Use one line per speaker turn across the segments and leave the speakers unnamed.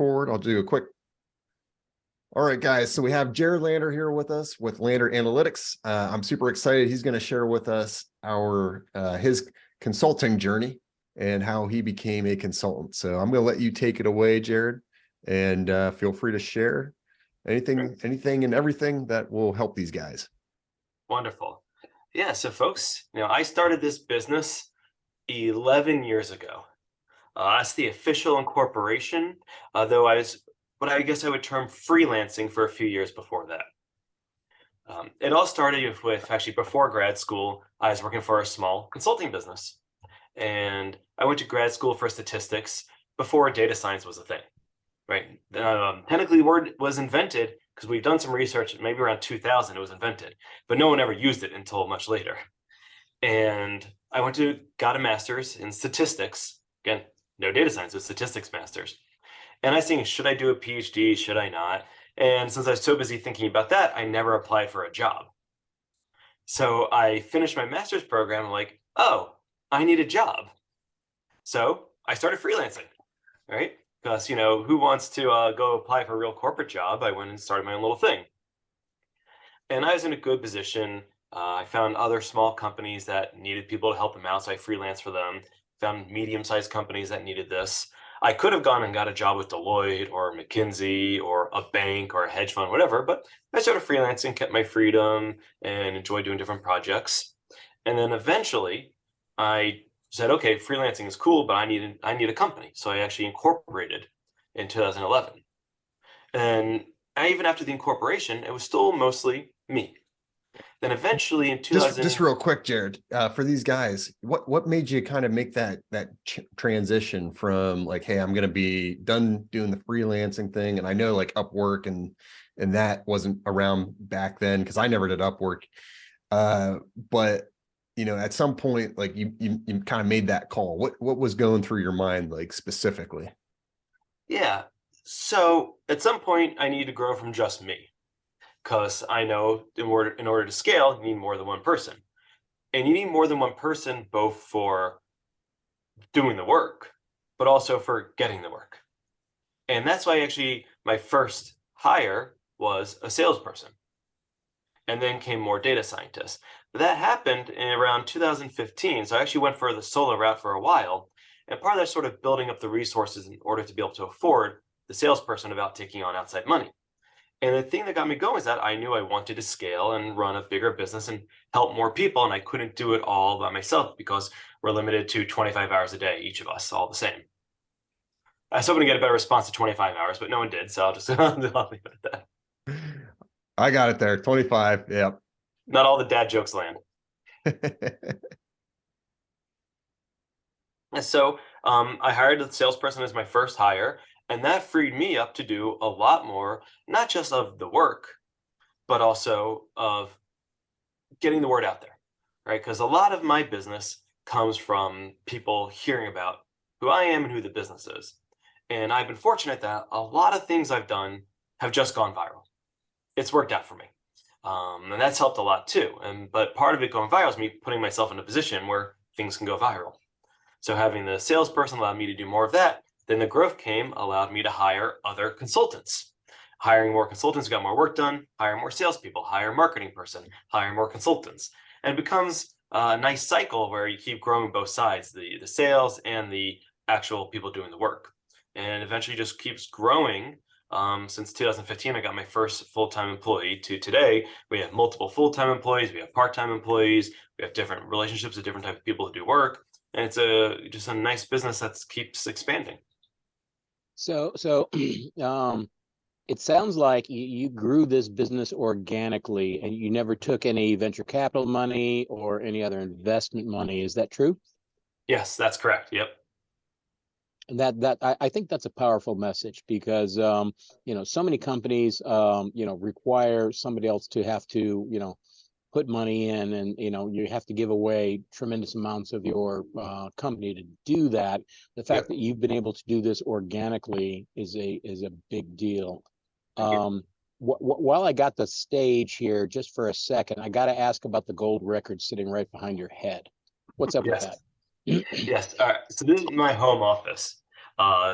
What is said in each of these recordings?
forward. I'll do a quick. All right, guys. So we have Jared Lander here with us with Lander Analytics. I'm super excited. He's going to share with us his consulting journey and how he became a consultant. So I'm going to let you take it away, Jared, and feel free to share anything and everything that will help these guys.
Wonderful. Yeah. So folks, I started this business 11 years ago. That's the official incorporation, though I was what I guess I would term freelancing for a few years before that. It all started with actually before grad school, I was working for a small consulting business. And I went to grad school for statistics before data science was a thing, right? Technically, the word was invented because we've done some research, maybe around 2000 it was invented, but no one ever used it until much later. And I got a master's in statistics. Again, no data science, but statistics master's. And I was thinking, should I do a PhD? Should I not? And since I was so busy thinking about that, I never applied for a job. So I finished my master's program. I'm like, oh, I need a job. So I started freelancing, right? Because, who wants to go apply for a real corporate job? I went and started my own little thing. And I was in a good position. I found other small companies that needed people to help them out. So I freelanced for them, found medium-sized companies that needed this. I could have gone and got a job with Deloitte or McKinsey or a bank or a hedge fund, whatever, but I started freelancing, kept my freedom, and enjoyed doing different projects. And then eventually I said, okay, freelancing is cool, but I need a company. So I actually incorporated in 2011. And even after the incorporation, it was still mostly me. Then eventually in 2000,
just real quick, Jared, for these guys, what made you kind of make that transition from like, hey, I'm going to be done doing the freelancing thing, and I know like Upwork and that wasn't around back then because I never did Upwork, but at some point, like you kind of made that call. What was going through your mind, like specifically?
Yeah. So at some point, I need to grow from just me. Because I know in order to scale, you need more than one person. And you need more than one person both for doing the work, but also for getting the work. And that's why actually my first hire was a salesperson. And then came more data scientists. But that happened in around 2015. So I actually went for the solo route for a while. And part of that sort of building up the resources in order to be able to afford the salesperson without taking on outside money. And the thing that got me going is that I knew I wanted to scale and run a bigger business and help more people. And I couldn't do it all by myself because we're limited to 25 hours a day, each of us, all the same. I was hoping to get a better response to 25 hours, but no one did. So I'll just leave it at that.
I got it there. 25. Yep.
Not all the dad jokes land. And so I hired a salesperson as my first hire. And that freed me up to do a lot more, not just of the work, but also of getting the word out there, right? Because a lot of my business comes from people hearing about who I am and who the business is. And I've been fortunate that a lot of things I've done have just gone viral. It's worked out for me. And that's helped a lot too. But part of it going viral is me putting myself in a position where things can go viral. So having the salesperson allowed me to do more of that. Then the growth allowed me to hire other consultants. Hiring more consultants got more work done, hire more salespeople, hire a marketing person, hire more consultants. And it becomes a nice cycle where you keep growing both sides, the sales and the actual people doing the work. And eventually just keeps growing. Since 2015, I got my first full-time employee to today. We have multiple full-time employees, we have part-time employees, we have different relationships with different types of people who do work. And it's just a nice business that keeps expanding.
So it sounds like you grew this business organically and you never took any venture capital money or any other investment money. Is that true?
Yes, that's correct. Yep.
And I think that's a powerful message because, so many companies, require somebody else to have to, put money in, and you have to give away tremendous amounts of your company to do that. The fact that you've been able to do this organically is a big deal. While I got the stage here, just for a second, I got to ask about the gold record sitting right behind your head. What's up with that?
Yes. All right. So this is my home office.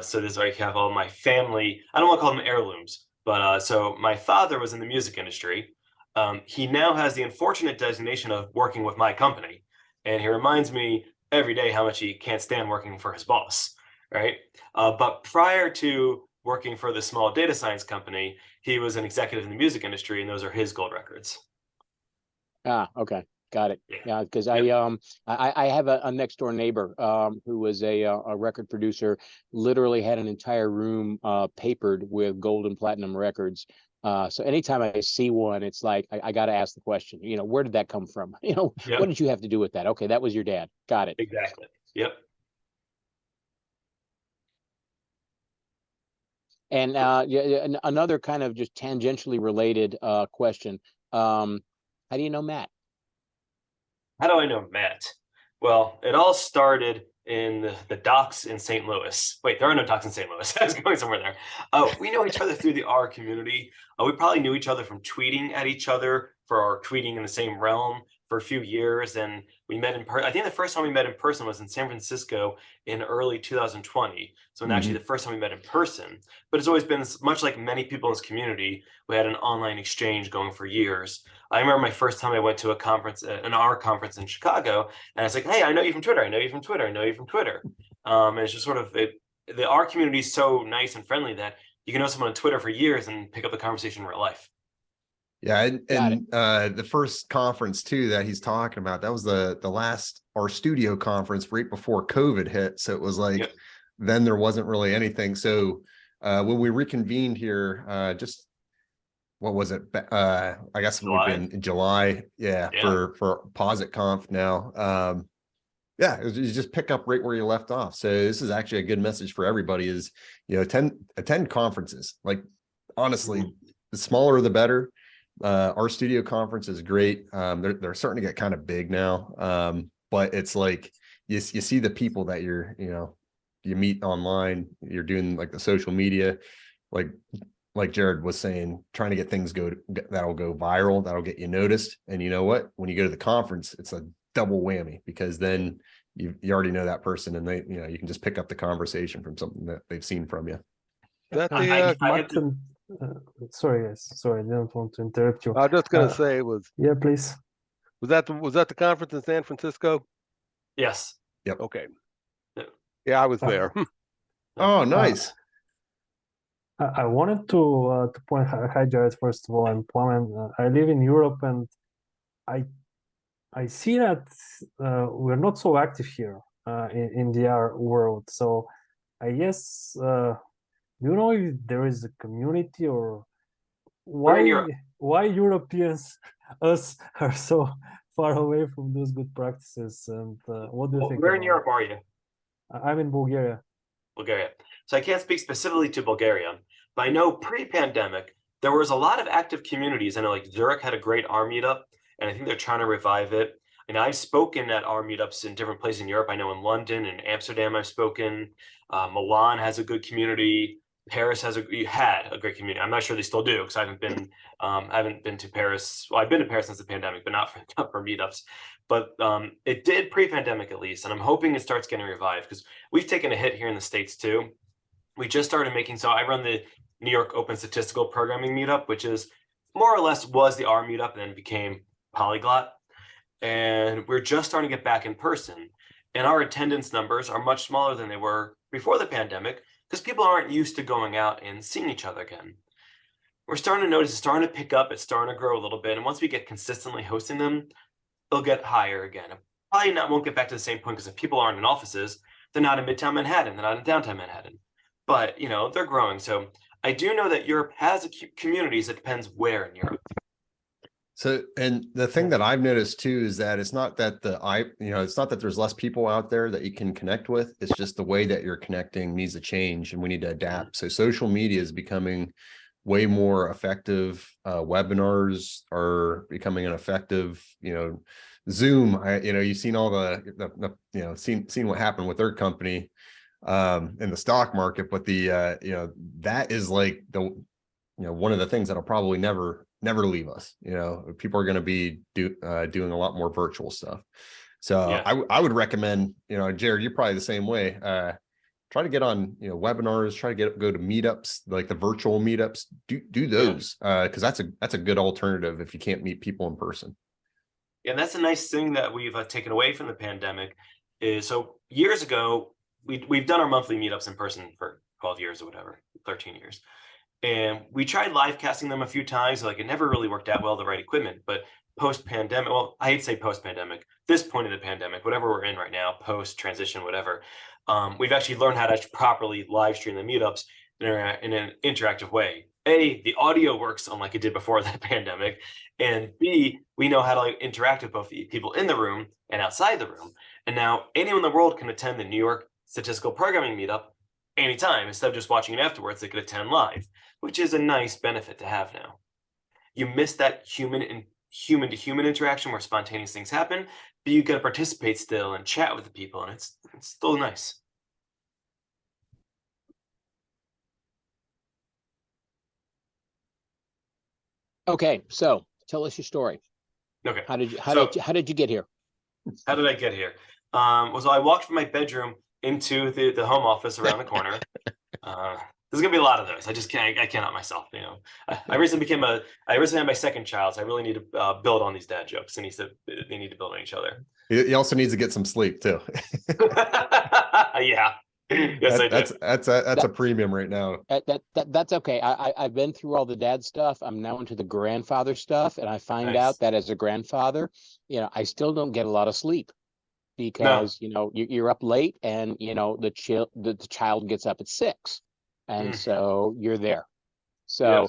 So this is where I have all my family. I don't want to call them heirlooms, but so my father was in the music industry. He now has the unfortunate designation of working with my company, and he reminds me every day how much he can't stand working for his boss, right? But prior to working for the small data science company, he was an executive in the music industry, and those are his gold records.
Ah, okay. Got it.
Yeah.
Yeah, because
Yep.
I have a next door neighbor who was a record producer, literally had an entire room papered with gold and platinum records. So anytime I see one, it's like I got to ask the question, where did that come from? What
Yep.
did you have to do with that? Okay, that was your dad. Got it.
Exactly. Yep.
And another kind of just tangentially related question. How do you know Matt?
How do I know Matt? Well, it all started in the docks in St. Louis. Wait, there are no docks in St. Louis. I was going somewhere there. We know each other through the R community. We probably knew each other from tweeting at each other for our tweeting in the same realm for a few years. And we met in person. I think the first time we met in person was in San Francisco in early 2020. So actually the first time we met in person. But it's always been much like many people in this community. We had an online exchange going for years. I remember my first time I went to a conference, an R conference in Chicago, and I was like, "Hey, I know you from Twitter. I know you from Twitter. I know you from Twitter." And it's just sort of the R community is so nice and friendly that you can know someone on Twitter for years and pick up the conversation in real life.
Yeah,
Got it.
and the first conference too that he's talking about, that was the last our studio conference right before COVID hit. So it was like
Yep.
then there wasn't really anything. So when we reconvened here, just what was it? I guess it would have
July.
been in July. Yeah,
Yeah.
for PositConf now. Yeah, you just pick up right where you left off. So this is actually a good message for everybody is, attend conferences. Like honestly,
Mhm.
the smaller the better. Our studio conference is great. They're starting to get kind of big now. But it's like you see the people that you meet online, you're doing like the social media, like Jared was saying, trying to get things that'll go viral, that'll get you noticed. And you know what? When you go to the conference, it's a double whammy because then you already know that person and you can just pick up the conversation from something that they've seen from you.
That
I,
the
I have to,
Martin, sorry, guys. Sorry, I didn't want to interrupt you.
I was just gonna
Uh,
say
Yeah, please.
was that the conference in San Francisco?
yes.
Okay.
Yeah.
Yeah, I was
Uh,
there.
Oh, nice.
I wanted to point. Hi, Jared. First of all, I'm Plamen. I live in Europe, and I see that we're not so active here in the R world. So I guess do you know if there is a community or
We're in Europe.
why Europeans us are so far away from those good practices? And what do you think
Where in
about
Europe are you?
it? I'm in Bulgaria.
Bulgaria. So I can't speak specifically to Bulgaria, but I know pre-pandemic there was a lot of active communities. I know like Zurich had a great R meetup, and I think they're trying to revive it. And I've spoken at R meetups in different places in Europe. I know in London and Amsterdam I've spoken. Milan has a good community. Paris had a great community. I'm not sure they still do because I haven't been to Paris. Well, I've been to Paris since the pandemic, but not for meetups. But it did pre-pandemic at least, and I'm hoping it starts getting revived because we've taken a hit here in the States too. We just started making, so I run the New York Open Statistical Programming Meetup, which is more or less was the R Meetup and then became Polyglot. And we're just starting to get back in person. And our attendance numbers are much smaller than they were before the pandemic because people aren't used to going out and seeing each other again. We're starting to notice it's starting to pick up, it's starting to grow a little bit. And once we get consistently hosting them, it'll get higher again. Probably not won't get back to the same point because if people aren't in offices, they're not in Midtown Manhattan, they're not in downtown Manhattan. But they're growing. So I do know that Europe has communities. It depends where in Europe.
So, and the thing that I've noticed too is that it's not that it's not that there's less people out there that you can connect with. It's just the way that you're connecting needs to change and we need to adapt. So social media is becoming way more effective. Webinars are becoming an effective, Zoom. You've seen all seen what happened with their company in the stock market, but that is like one of the things that'll probably never leave us. People are going to be doing a lot more virtual stuff. So
Yeah.
I would recommend, Jared, you're probably the same way. try to get on, webinars, try to go to meetups, like the virtual meetups, do those, because that's a good alternative if you can't meet people in person.
Yeah, and that's a nice thing that we've taken away from the pandemic is, so years ago, we've done our monthly meetups in person for 12 years or whatever, 13 years. And we tried live casting them a few times. Like, it never really worked out well, the right equipment. But post-pandemic, well, I hate to say post-pandemic, this point of the pandemic, whatever we're in right now, post-transition, whatever, we've actually learned how to properly live stream the meetups in an interactive way. A, the audio works unlike it did before the pandemic. And B, we know how to interact with both the people in the room and outside the room. And now anyone in the world can attend the New York Statistical Programming Meetup anytime. Instead of just watching it afterwards, they could attend live, which is a nice benefit to have now. You miss that human to human interaction where spontaneous things happen, but you get to participate still and chat with the people, and it's still nice.
Okay, so tell us your story.
Okay.
How did you get here?
How did I get here? So I walked from my bedroom into the home office around the corner. There's gonna be a lot of those. I cannot myself. I recently had my second child, so I really need to build on these dad jokes. They need to build on each other.
He also needs to get some sleep too.
Yeah. Yes, I do.
That's a premium right now.
That's okay. I've been through all the dad stuff. I'm now into the grandfather stuff, and I find
Nice.
out that as a grandfather, I still don't get a lot of sleep because you're up late, and the child gets up at 6, and so you're there. So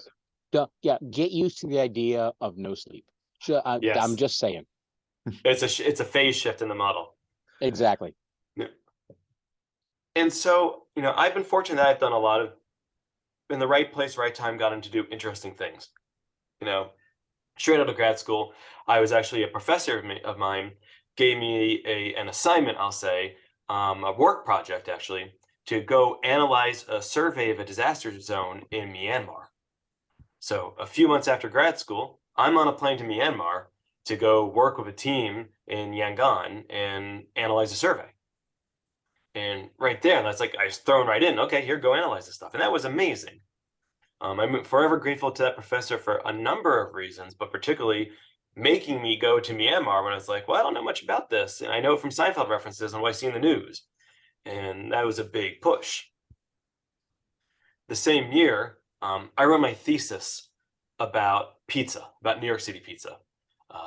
get used to the idea of no sleep.
Yes.
I'm just saying.
It's a phase shift in the model.
Exactly.
And so, I've been fortunate that I've done a lot of, in the right place, right time, gotten to do interesting things. Straight out of grad school, I was actually a professor of mine gave me an assignment, I'll say, a work project actually, to go analyze a survey of a disaster zone in Myanmar. So a few months after grad school, I'm on a plane to Myanmar to go work with a team in Yangon and analyze a survey. And right there, that's like, I was thrown right in. Okay, here, go analyze this stuff. And that was amazing. I'm forever grateful to that professor for a number of reasons, but particularly making me go to Myanmar when I was like, well, I don't know much about this. And I know from Seinfeld references and what I see in the news. And that was a big push. The same year, I wrote my thesis about pizza, about New York City pizza.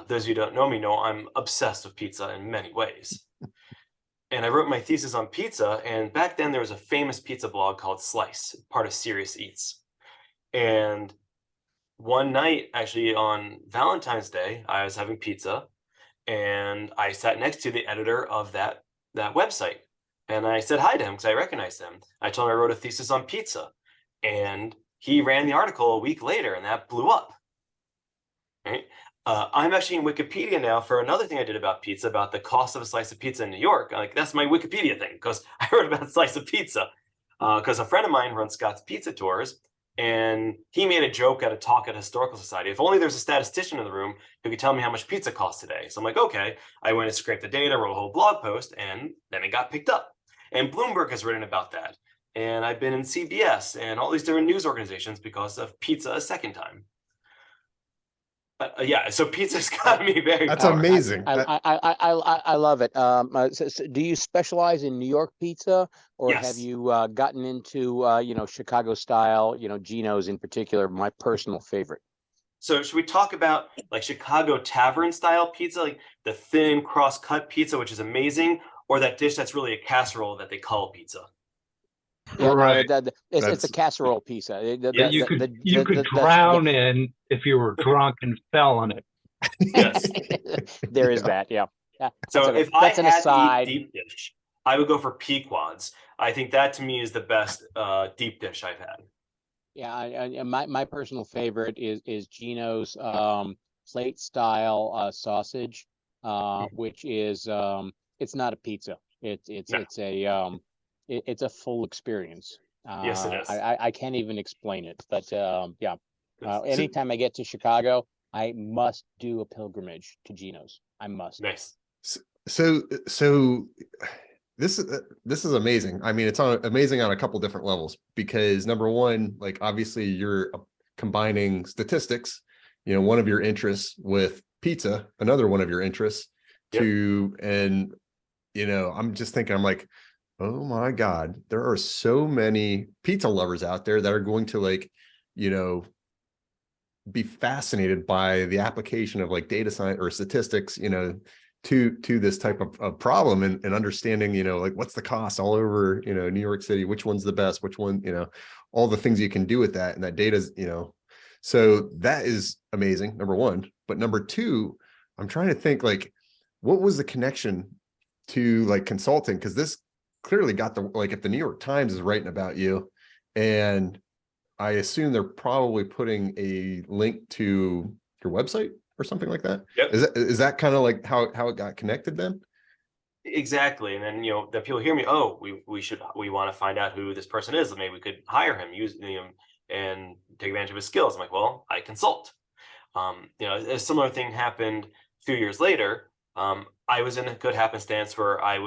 Those of you who don't know me know I'm obsessed with pizza in many ways. And I wrote my thesis on pizza, and back then there was a famous pizza blog called Slice, part of Serious Eats. And one night, actually on Valentine's Day, I was having pizza, and I sat next to the editor of that website. And I said hi to him because I recognized him. I told him I wrote a thesis on pizza, and he ran the article a week later, and that blew up. Right? I'm actually in Wikipedia now for another thing I did about pizza, about the cost of a slice of pizza in New York. Like, that's my Wikipedia thing, because I wrote about a slice of pizza. Because a friend of mine runs Scott's Pizza Tours, and he made a joke at a talk at a historical society. If only there's a statistician in the room who could tell me how much pizza costs today. So I'm like, okay. I went and scraped the data, wrote a whole blog post, and then it got picked up. And Bloomberg has written about that. And I've been in CBS and all these different news organizations because of pizza a second time. Yeah, so pizza's got me very.
That's
powerful.
amazing.
I love it. So do you specialize in New York pizza, or
Yes.
have you gotten into Chicago style? Gino's in particular, my personal favorite.
So should we talk about like Chicago tavern style pizza, like the thin cross-cut pizza, which is amazing, or that dish that's really a casserole that they call pizza?
Yeah,
Right.
no, it's
That's-
a casserole pizza.
You could drown in if you were drunk and fell on it.
Yes.
There is that, yeah.
So
That's
if I
an
had to
aside.
eat deep dish, I would go for Pequod's. I think that to me is the best deep dish I've had.
Yeah, my personal favorite is Gino's plate style sausage, which is it's not a pizza. It's a full experience.
Yes, it is.
I can't even explain it, but yeah. Anytime I get to Chicago, I must do a pilgrimage to Gino's. I must.
Nice.
So this is amazing. I mean, it's amazing on a couple different levels, because number one, like obviously you're combining statistics, one of your interests with pizza, another one of your interests and I'm just thinking, I'm like, oh my God, there are so many pizza lovers out there that are going to like, be fascinated by the application of like data science or statistics, to this type of problem, and understanding, like what's the cost all over, New York City, which one's the best, which one, all the things you can do with that. And that data's, so that is amazing, number one. But number two, I'm trying to think like, what was the connection to like consulting? Because this clearly got like, if the New York Times is writing about you, and I assume they're probably putting a link to your website or something like that.
Yep.
Is that kind of like how it got connected then?
Exactly. And then, the people hear me, oh, we want to find out who this person is. Maybe we could hire him, use him, and take advantage of his skills. I'm like, well, I consult. A similar thing happened a few years later. I was in a good happenstance where I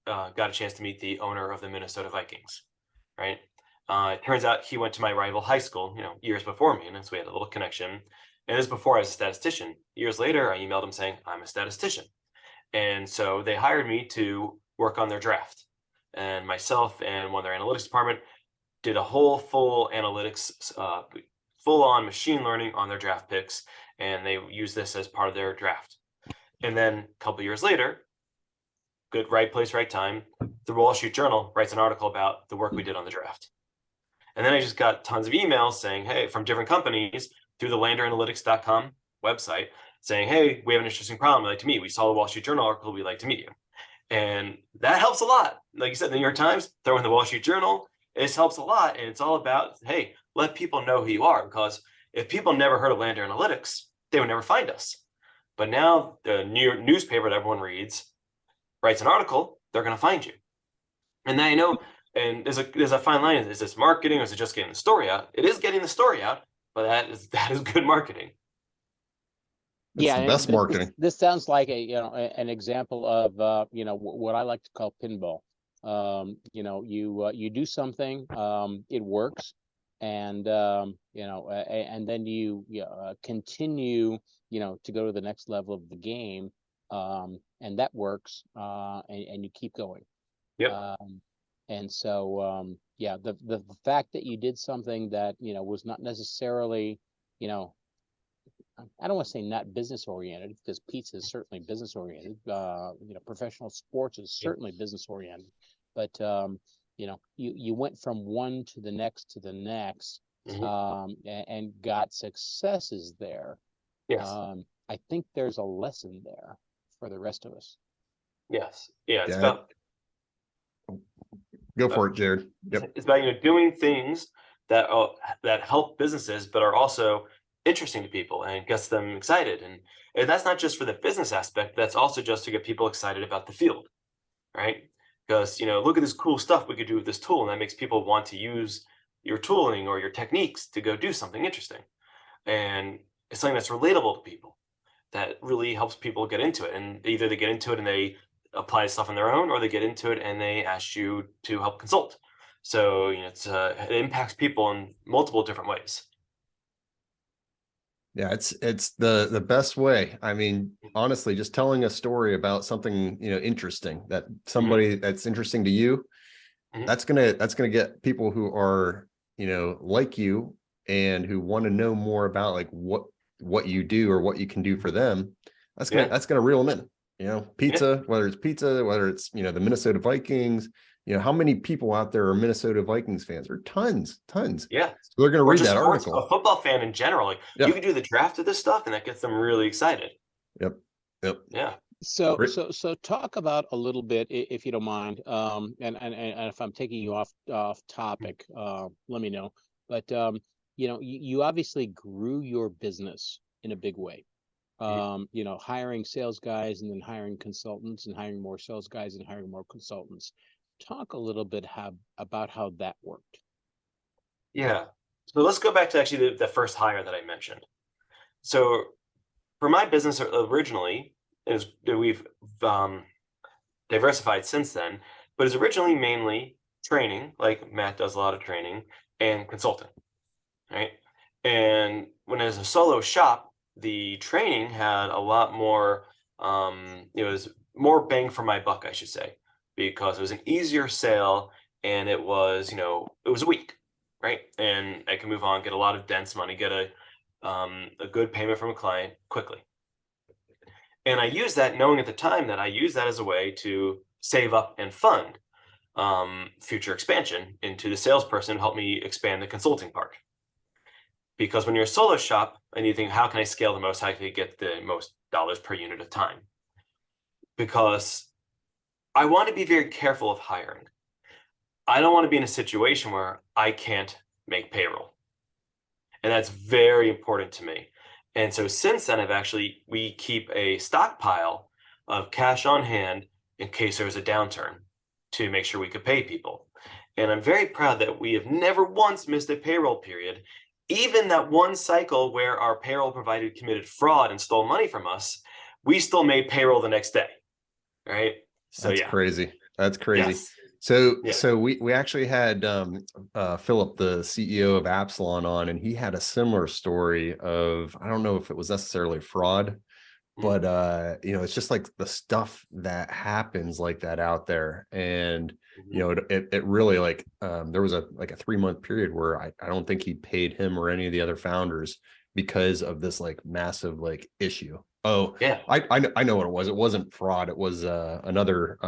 got a chance to meet the owner of the Minnesota Vikings, right? It turns out he went to my rival high school, years before me, and so we had a little connection. And this is before I was a statistician. Years later, I emailed him saying, I'm a statistician. And so they hired me to work on their draft. And myself and one of their analytics department did a whole full analytics, full on machine learning on their draft picks. And they used this as part of their draft. And then a couple years later, good, right place, right time, the Wall Street Journal writes an article about the work we did on the draft. And then I just got tons of emails saying, hey, from different companies through the landeranalytics.com website saying, hey, we have an interesting problem we'd like to meet. We saw the Wall Street Journal article, we'd like to meet you. And that helps a lot. Like you said, the New York Times, throw in the Wall Street Journal, this helps a lot. And it's all about, hey, let people know who you are. Because if people never heard of Lander Analytics, they would never find us. But now the New York newspaper that everyone reads writes an article, they're going to find you. And now and there's a fine line. Is this marketing or is it just getting the story out? It is getting the story out, but that is good marketing.
It's the best marketing.
This sounds like an example of what I like to call pinball. You do something, it works, and and then you continue to go to the next level of the game, and that works, and you keep going.
Yep.
And so the fact that you did something that was not necessarily I don't want to say not business oriented, because pizza is certainly business oriented. Professional sports is certainly business oriented, but you went from one to the next and got successes there.
Yes.
I think there's a lesson there for the rest of us.
Yes. Yeah. It's about.
Go for it, Jared. Yep.
It's about doing things that help businesses, but are also interesting to people and gets them excited. And that's not just for the business aspect. That's also just to get people excited about the field, right? Because look at this cool stuff we could do with this tool, and that makes people want to use your tooling or your techniques to go do something interesting. And it's something that's relatable to people that really helps people get into it. And either they get into it and they apply stuff on their own, or they get into it and they ask you to help consult. So it impacts people in multiple different ways.
Yeah, it's the best way. I mean, honestly, just telling a story about something interesting that somebody that's interesting to you, that's gonna get people who are like you and who want to know more about like what you do or what you can do for them. That's gonna reel them in. Pizza, whether it's the Minnesota Vikings. How many people out there are Minnesota Vikings fans? There are tons.
Yeah.
So they're going to read that article.
A football fan in general, you can do the draft of this stuff, and that gets them really excited.
Yep.
Yeah.
So talk about a little bit, if you don't mind, and if I'm taking you off topic, let me know. But you obviously grew your business in a big way. Hiring sales guys and then hiring consultants and hiring more sales guys and hiring more consultants. Talk a little bit about how that worked.
Yeah. So let's go back to actually the first hire that I mentioned. So for my business originally, we've diversified since then, but it's originally mainly training, like Matt does a lot of training, and consulting, right? And when it was a solo shop, the training had a lot more, it was more bang for my buck, I should say, because it was an easier sale and it was, it was a week, right? And I can move on, get a lot of dense money, get a good payment from a client quickly. And I used that knowing at the time that I used that as a way to save up and fund future expansion into the salesperson to help me expand the consulting part. Because when you're a solo shop and you think, how can I scale the most? How can I get the most dollars per unit of time? Because I want to be very careful of hiring. I don't want to be in a situation where I can't make payroll. And that's very important to me. And so since then, we keep a stockpile of cash on hand in case there's a downturn to make sure we could pay people. And I'm very proud that we have never once missed a payroll period. Even that one cycle where our payroll provider committed fraud and stole money from us, we still made payroll the next day, right? So
That's crazy. That's crazy.
Yes.
So we actually had Philip, the CEO of Absalon, on, and he had a similar story of, I don't know if it was necessarily fraud, but it's just like the stuff that happens like that out there. And it really, like, there was a 3-month period where I don't think he paid him or any of the other founders because of this like massive like issue. Oh yeah, I know what it was. It wasn't fraud. It was another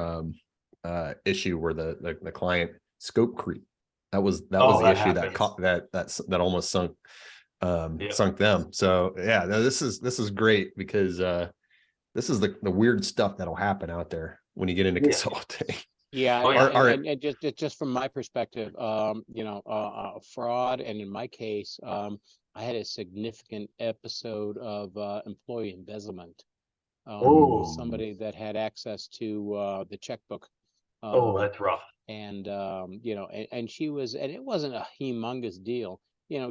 issue where the client scope creep. That was the issue that almost sunk sunk them. So yeah, no, this is great, because this is the weird stuff that'll happen out there when you get into consulting.
Yeah,
and
just from my perspective, fraud, and in my case, I had a significant episode of employee embezzlement. Somebody that had access to the checkbook.
That's rough.
And and she was, and it wasn't a humongous deal.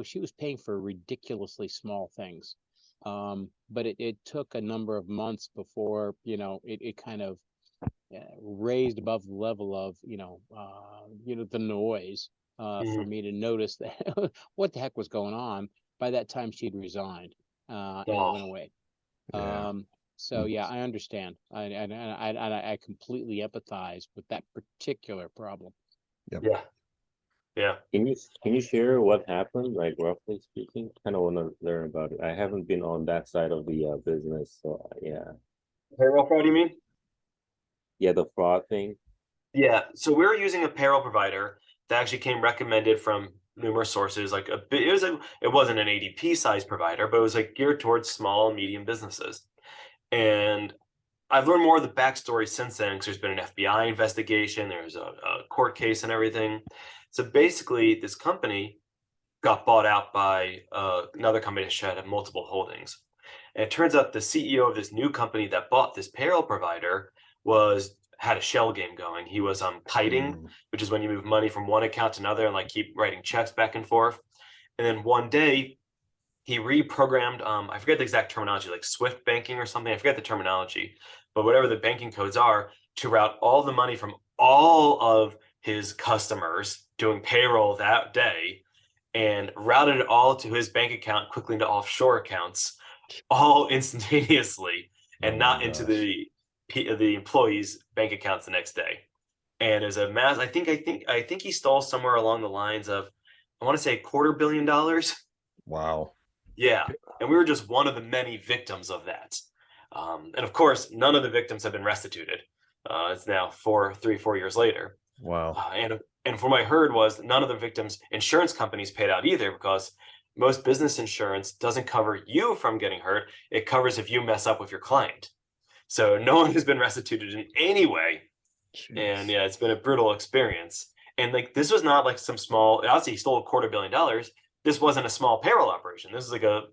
She was paying for ridiculously small things. But it took a number of months before it kind of raised above the level of the noise for me to notice that what the heck was going on. By that time, she'd resigned and it went away. So yeah, I understand. I completely empathize with that particular problem.
Yep.
Yeah.
Can you share what happened, like roughly speaking? Kind of want to learn about it. I haven't been on that side of the business, so yeah. Payroll
fraud, you mean?
Yeah, the fraud thing.
Yeah. So we're using a payroll provider that actually came recommended from numerous sources. Like it wasn't an ADP size provider, but it was like geared towards small and medium businesses. And I've learned more of the backstory since then, because there's been an FBI investigation, there's a court case and everything. So basically, this company got bought out by another company that had multiple holdings. And it turns out the CEO of this new company that bought this payroll provider had a shell game going. He was kiting, which is when you move money from one account to another and like keep writing checks back and forth. And then one day, he reprogrammed, I forget the exact terminology, like Swift banking or something. I forget the terminology, but whatever the banking codes are, to route all the money from all of his customers doing payroll that day, and routed it all to his bank account quickly into offshore accounts, all instantaneously, and not into the employees' bank accounts the next day. And as a mass, I think he stole somewhere along the lines of, I want to say $250 million.
Wow.
Yeah, and we were just one of the many victims of that. And of course, none of the victims have been restituted. It's now 4 years later.
Wow.
And from what I heard was none of the victims' insurance companies paid out either, because most business insurance doesn't cover you from getting hurt. It covers if you mess up with your client. So no one has been restituted in any way. Jeez. And yeah, it's been a brutal experience. And like, this was not like some small, obviously he stole $250 million. This wasn't a small payroll operation. This is like a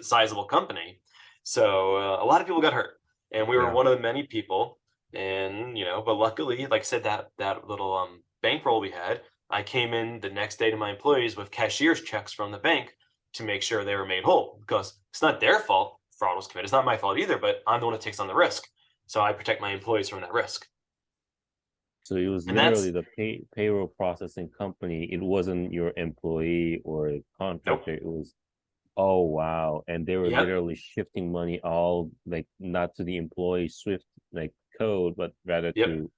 sizable company. So a lot of people got hurt, and we were one of the many people. And, but luckily, like I said, that little bankroll we had, I came in the next day to my employees with cashier's checks from the bank to make sure they were made whole, because it's not their fault fraud was committed. It's not my fault either, but I'm the one that takes on the risk. So I protect my employees from that risk.
So it was
And that's
literally the payroll processing company. It wasn't your employee or a
nope.
contractor. It was, oh wow. And they were
Yep.
literally shifting money all like not to the employee Swift like code, but rather
Yep.
to,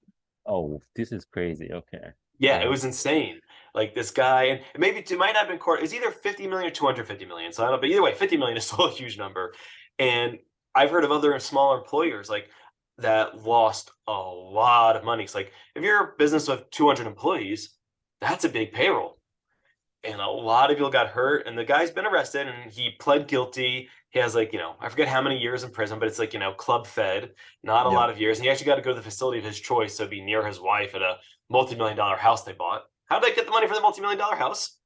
oh, this is crazy. Okay.
Yeah, it
Yeah.
was insane. Like this guy, and maybe it might not have been court. It's either 50 million or 250 million. So I don't know, but either way, 50 million is still a huge number. And I've heard of other smaller employers like that lost a lot of money. It's like if you're a business with 200 employees, that's a big payroll. And a lot of people got hurt. And the guy's been arrested and he pled guilty. He has like, I forget how many years in prison, but it's like, club fed, not a
Yep.
lot of years. And he actually got to go to the facility of his choice. So be near his wife at a multi-million-dollar house they bought. How did they get the money for the multi-million-dollar house?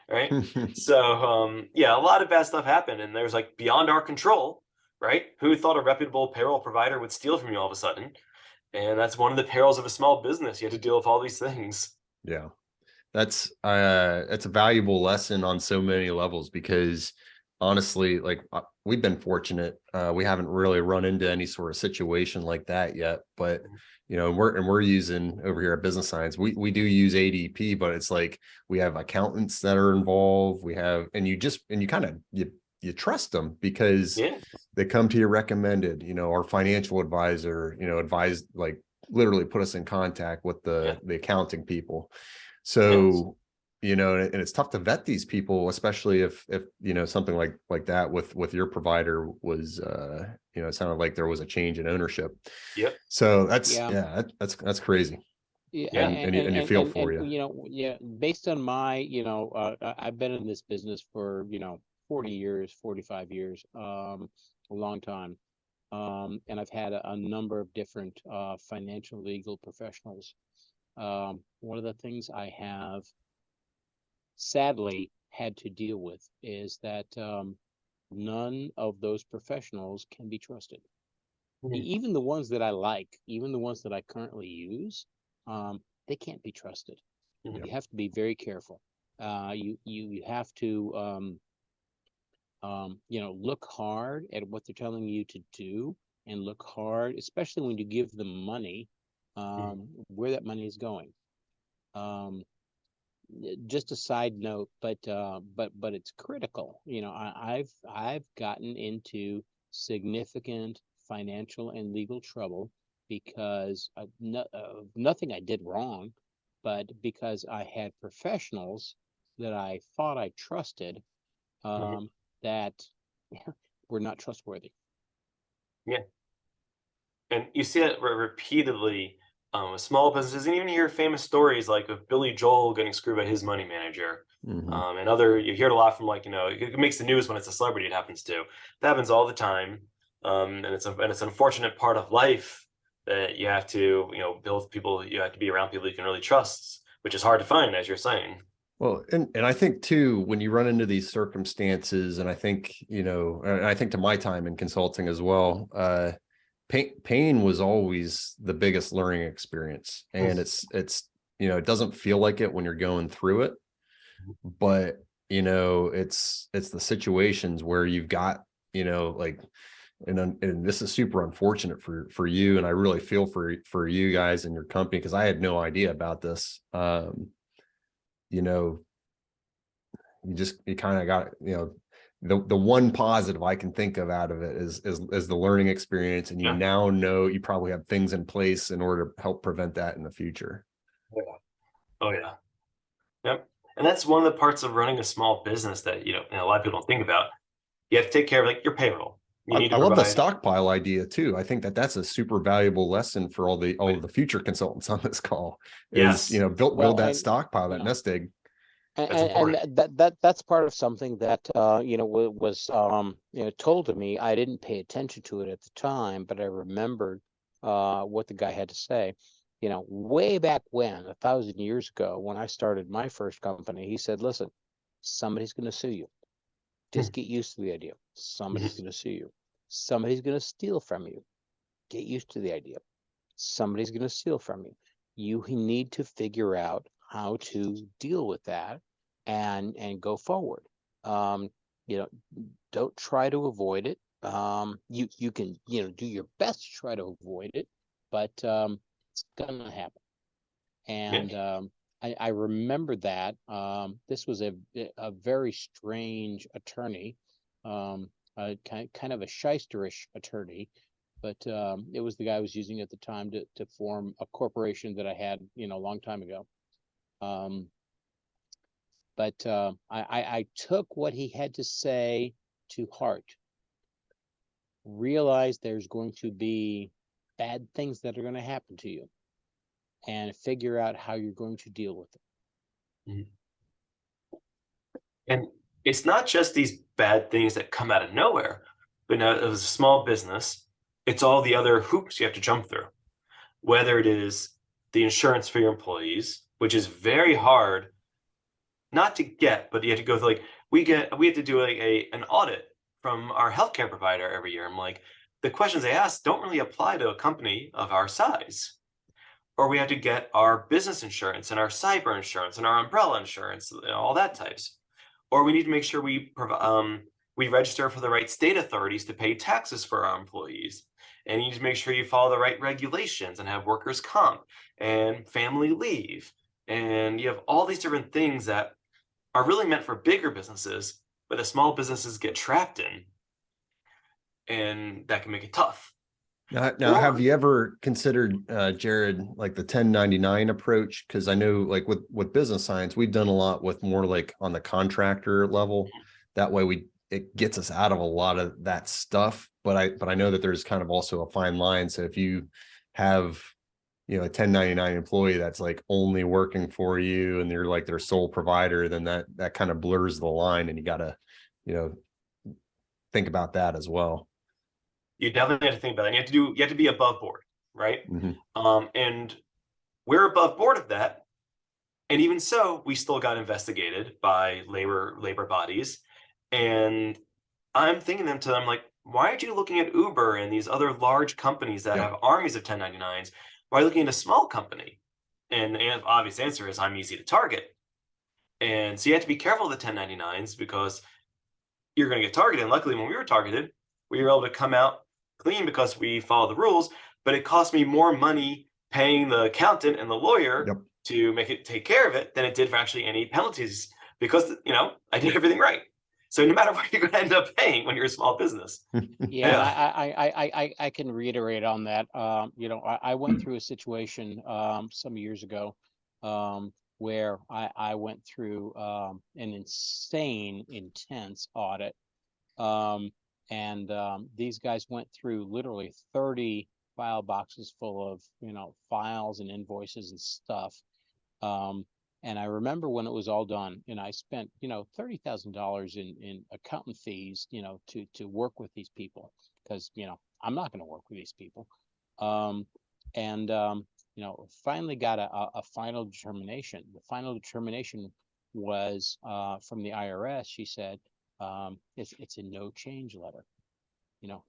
Right. So, yeah, a lot of bad stuff happened. And there's like beyond our control, right? Who thought a reputable payroll provider would steal from you all of a sudden? And that's one of the perils of a small business. You have to deal with all these things.
Yeah. That's a valuable lesson on so many levels because honestly, like we've been fortunate. We haven't really run into any sort of situation like that yet, but we're using over here at Business Science. We do use ADP, but it's like we have accountants that are involved. We have, and you kind of you trust them because
Yeah.
they come to you recommended. Our financial advisor, advised, like literally put us in contact with the accounting people. So, and it's tough to vet these people, especially if something like that with your provider was, it sounded like there was a change in ownership.
Yep.
So that's crazy.
Yeah,
And you feel for you.
Based on my, I've been in this business for 40 years, 45 years, a long time. And I've had a number of different financial legal professionals. One of the things I have sadly had to deal with is that none of those professionals can be trusted. Even the ones that I like, even the ones that I currently use, they can't be trusted. You have to be very careful. You have to look hard at what they're telling you to do, and look hard, especially when you give them money, where that money is going. Just a side note, but it's critical. I've gotten into significant financial and legal trouble because of nothing I did wrong, but because I had professionals that I thought I trusted that were not trustworthy.
Yeah. And you see that repeatedly with small businesses, and even you hear famous stories like of Billy Joel getting screwed by his money manager. And you hear it a lot from it makes the news when it's a celebrity it happens to. That happens all the time. And it's an unfortunate part of life that you have to, build people, you have to be around people you can really trust, which is hard to find, as you're saying.
Well, and I think too, when you run into these circumstances, and I think, and I think to my time in consulting as well, pain was always the biggest learning experience. And it's, it doesn't feel like it when you're going through it, but it's the situations where you've got, and this is super unfortunate for you. And I really feel for you guys and your company, because I had no idea about this. You kind of got, the one positive I can think of out of it is the learning experience. And you now know you probably have things in place in order to help prevent that in the future.
Oh yeah. Yep. And that's one of the parts of running a small business that, a lot of people don't think about. You have to take care of your payroll.
I love the stockpile idea too. I think that's a super valuable lesson for all of the future consultants on this call. Is build that stockpile, that nest egg.
And that's part of something that was told to me. I didn't pay attention to it at the time, but I remembered what the guy had to say. Way back when, 1,000 years ago, when I started my first company, he said, "Listen, somebody's going to sue you. Just get used to the idea. Somebody's going to sue you. Somebody's going to steal from you. Get used to the idea. Somebody's going to steal from you. You need to figure out how to deal with that and go forward. Don't try to avoid it. You can do your best to try to avoid it, but it's gonna happen." And I remember that this was a very strange attorney, kind of a shysterish attorney, but it was the guy I was using at the time to form a corporation that I had, a long time ago. But I took what he had to say to heart. Realize there's going to be bad things that are going to happen to you, and figure out how you're going to deal with it.
And it's not just these bad things that come out of nowhere, but now as a small business, it's all the other hoops you have to jump through. Whether it is the insurance for your employees, which is very hard not to get, but you have to go through, like, we have to do like an audit from our healthcare provider every year. I'm like, the questions they ask don't really apply to a company of our size. Or we have to get our business insurance and our cyber insurance and our umbrella insurance, all that types. Or we need to make sure we register for the right state authorities to pay taxes for our employees. And you need to make sure you follow the right regulations and have workers' comp and family leave. And you have all these different things that are really meant for bigger businesses, but the small businesses get trapped in. And that can make it tough.
Now, have you ever considered, Jared, like the 1099 approach? Because I know, like with business science, we've done a lot with more like on the contractor level. That way, it gets us out of a lot of that stuff. But I know that there's kind of also a fine line. So if you have, a 1099 employee that's like only working for you, and you're like their sole provider, then that kind of blurs the line, and you got to, think about that as well.
You definitely have to think about that. You have to be above board, right? And we're above board of that. And even so, we still got investigated by labor bodies. And I'm thinking to them, like, why aren't you looking at Uber and these other large companies that have armies of 1099s? Why are you looking at a small company? And the obvious answer is, I'm easy to target. And so you have to be careful of the 1099s, because you're going to get targeted. And luckily, when we were targeted, we were able to come out clean because we follow the rules, but it cost me more money paying the accountant and the lawyer to take care of it than it did for actually any penalties, because I did everything right. So no matter what, you're going to end up paying when you're a small business.
I can reiterate on that. I went through a situation some years ago where I went through an insane, intense audit. And these guys went through literally 30 file boxes full of, files and invoices and stuff. And I remember when it was all done, and I spent, $30,000 in accountant fees, to work with these people, because, I'm not going to work with these people. Finally got a final determination. The final determination was from the IRS. She said, it's a no change letter.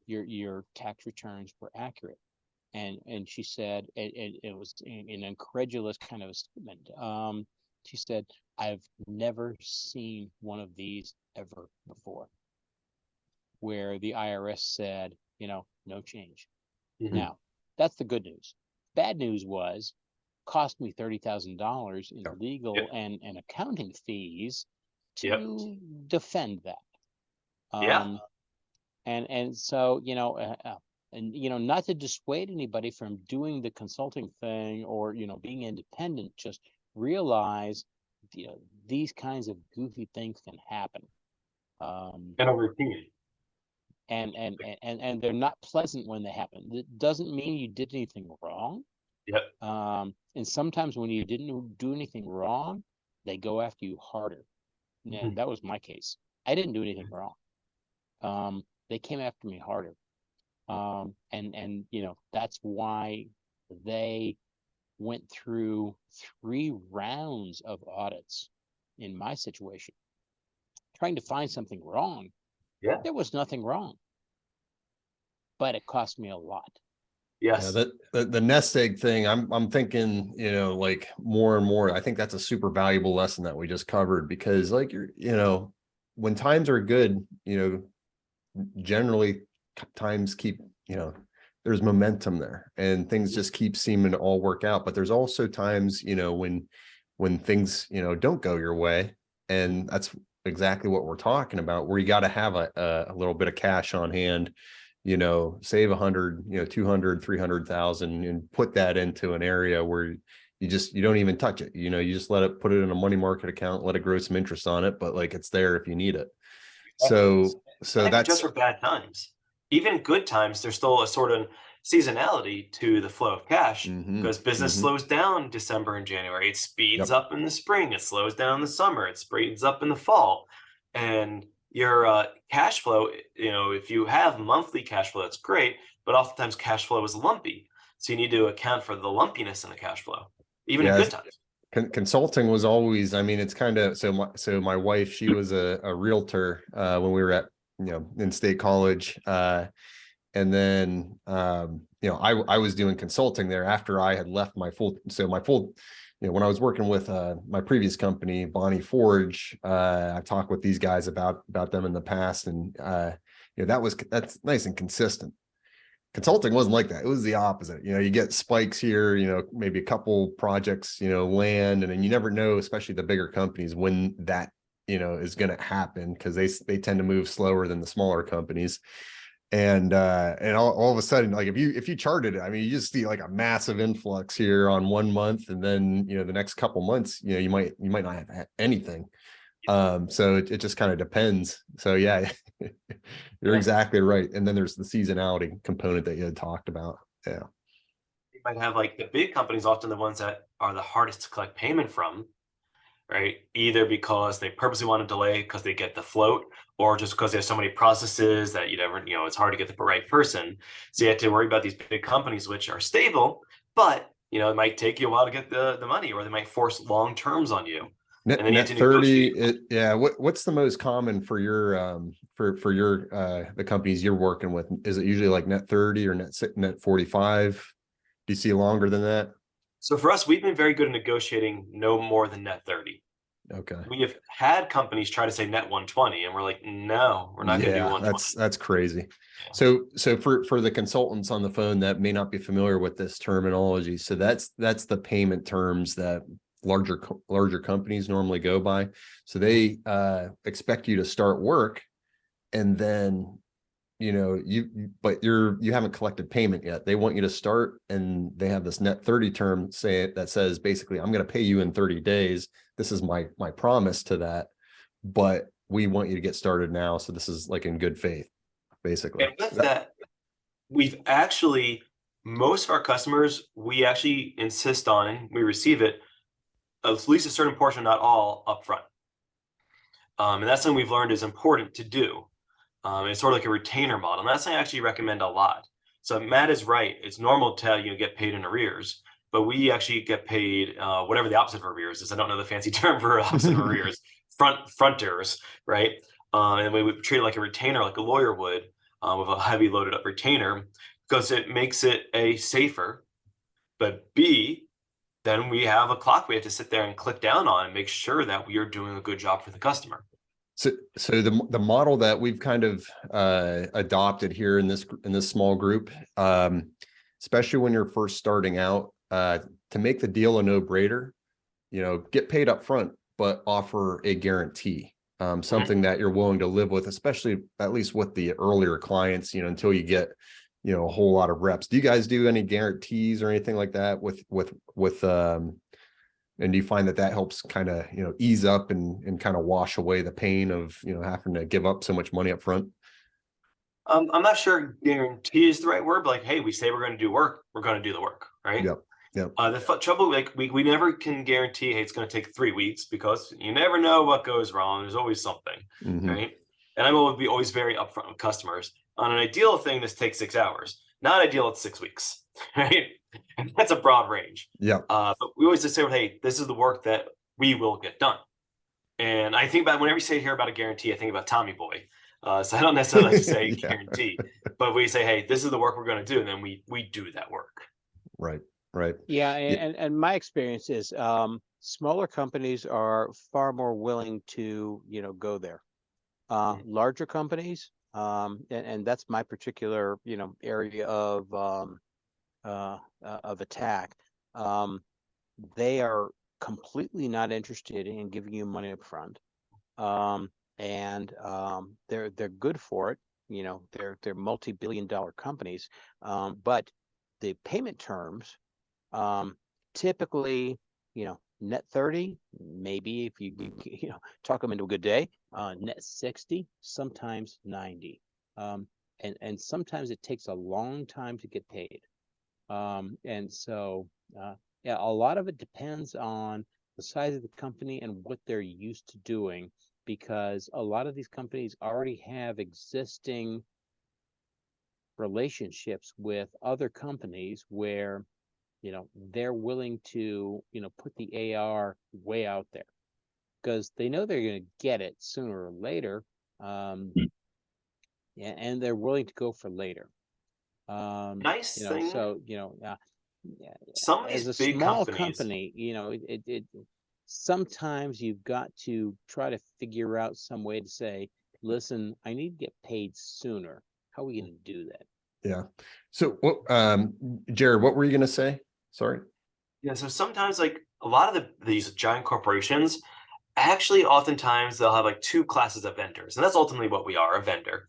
Your tax returns were accurate. And she said, it was an incredulous kind of a statement. She said, I've never seen one of these ever before, where the IRS said, no change. Now, that's the good news. Bad news was, cost me $30,000 in legal and accounting fees to defend that. And so, not to dissuade anybody from doing the consulting thing or, being independent, just realize, these kinds of goofy things can happen.
And a routine.
And they're not pleasant when they happen. It doesn't mean you did anything wrong. And sometimes when you didn't do anything wrong, they go after you harder. And that was my case. I didn't do anything wrong. They came after me harder. And that's why they went through 3 rounds of audits in my situation, trying to find something wrong. There was nothing wrong, but it cost me a lot.
Yes.
The nest egg thing, I'm thinking, like more and more, I think that's a super valuable lesson that we just covered, because like, when times are good, generally times keep, there's momentum there and things just keep seeming to all work out. But there's also times, when things, don't go your way. And that's exactly what we're talking about, where you got to have a little bit of cash on hand, save 100, 200, 300,000 and put that into an area where you don't even touch it. You just put it in a money market account, let it grow some interest on it, but like it's there if you need it. So
Not just
that's
for bad times. Even good times, there's still a sort of seasonality to the flow of cash because business slows down December and January. It speeds up in the spring. It slows down in the summer. It speeds up in the fall. And your cash flow, if you have monthly cash flow, that's great. But oftentimes cash flow is lumpy. So you need to account for the lumpiness in the cash flow, even in good times.
Consulting was always, it's kind of, so my wife, she was a realtor when we were at, in state college. And then, I was doing consulting there after I had left my full, when I was working with my previous company, Bonnie Forge, I talked with these guys about them in the past. And, that's nice and consistent. Consulting wasn't like that. It was the opposite. You get spikes here, maybe a couple projects, land, and then you never know, especially the bigger companies, when that, is going to happen, because they tend to move slower than the smaller companies. And all of a sudden, like if you charted it, you just see like a massive influx here on 1 month, and then, the next couple months, you might not have anything. So it just kind of depends. So yeah, you're exactly right. And then there's the seasonality component that you had talked about. Yeah.
You might have like the big companies, often the ones that are the hardest to collect payment from, right? Either because they purposely want to delay because they get the float, or just because there's so many processes that you never, it's hard to get the right person. So you have to worry about these big companies, which are stable, but it might take you a while to get the money, or they might force long terms on you.
Net 30, what's the most common for your for your the companies you're working with? Is it usually like net 30 or net 45? Do you see longer than that?
So for us, we've been very good at negotiating no more than net 30.
Okay.
We have had companies try to say net 120, and we're like, no, we're not going to do 120.
That's crazy. Yeah. So for the consultants on the phone that may not be familiar with this terminology, so that's the payment terms that larger companies normally go by. So they expect you to start work, and then you haven't collected payment yet. They want you to start, and they have this net 30 term that says basically, I'm going to pay you in 30 days. This is my promise to that, but we want you to get started now. So this is like in good faith, basically.
And with that, we've actually, most of our customers, we actually insist on, and we receive it, at least a certain portion, not all, upfront. And that's something we've learned is important to do. It's sort of like a retainer model. And that's something I actually recommend a lot. So Matt is right. It's normal to get paid in arrears, but we actually get paid whatever the opposite of arrears is. I don't know the fancy term for opposite of arrears. Fronters, right? And we would treat it like a retainer, like a lawyer would, with a heavy loaded up retainer, because it makes it A, safer, but B, then we have a clock we have to sit there and click down on and make sure that we are doing a good job for the customer.
So the model that we've kind of adopted here in this small group, especially when you're first starting out, to make the deal a no-brainer, get paid up front, but offer a guarantee, something that you're willing to live with, especially at least with the earlier clients, until you get a whole lot of reps. Do you guys do any guarantees or anything like that with and do you find that helps kind of ease up and kind of wash away the pain of having to give up so much money up front?
I'm not sure guarantee is the right word, but like, hey, we say we're going to do work, we're going to do the work, right?
Yep.
The trouble, like we never can guarantee, hey, it's going to take 3 weeks, because you never know what goes wrong. There's always something, right? And I will be always very upfront with customers. On an ideal thing, this takes 6 hours. Not ideal, it's 6 weeks, right? And that's a broad range.
Yeah.
But we always just say, hey, this is the work that we will get done. And I think about, whenever you say here about a guarantee, I think about Tommy Boy. So I don't necessarily like to say guarantee, but we say, hey, this is the work we're going to do, and then we do that work.
Right.
Yeah, and my experience is smaller companies are far more willing to go there. Larger companies, And that's my particular, area of attack. They are completely not interested in giving you money up front. They're good for it. They're multi-billion-dollar companies. But the payment terms, typically, net 30, maybe if you talk them into a good day, net 60, sometimes 90. And sometimes it takes a long time to get paid. And so, yeah, a lot of it depends on the size of the company and what they're used to doing, because a lot of these companies already have existing relationships with other companies where, they're willing to, put the AR way out there because they know they're going to get it sooner or later. And they're willing to go for later.
Nice thing.
So,
Some of
as
these
a
big
small
companies,
company, it sometimes you've got to try to figure out some way to say, listen, I need to get paid sooner. How are we going to do that?
Yeah. So, Jared, what were you going to say? Sorry.
yeah. So sometimes, like a lot of these giant corporations, actually, oftentimes they'll have like two classes of vendors, and that's ultimately what we are, a vendor,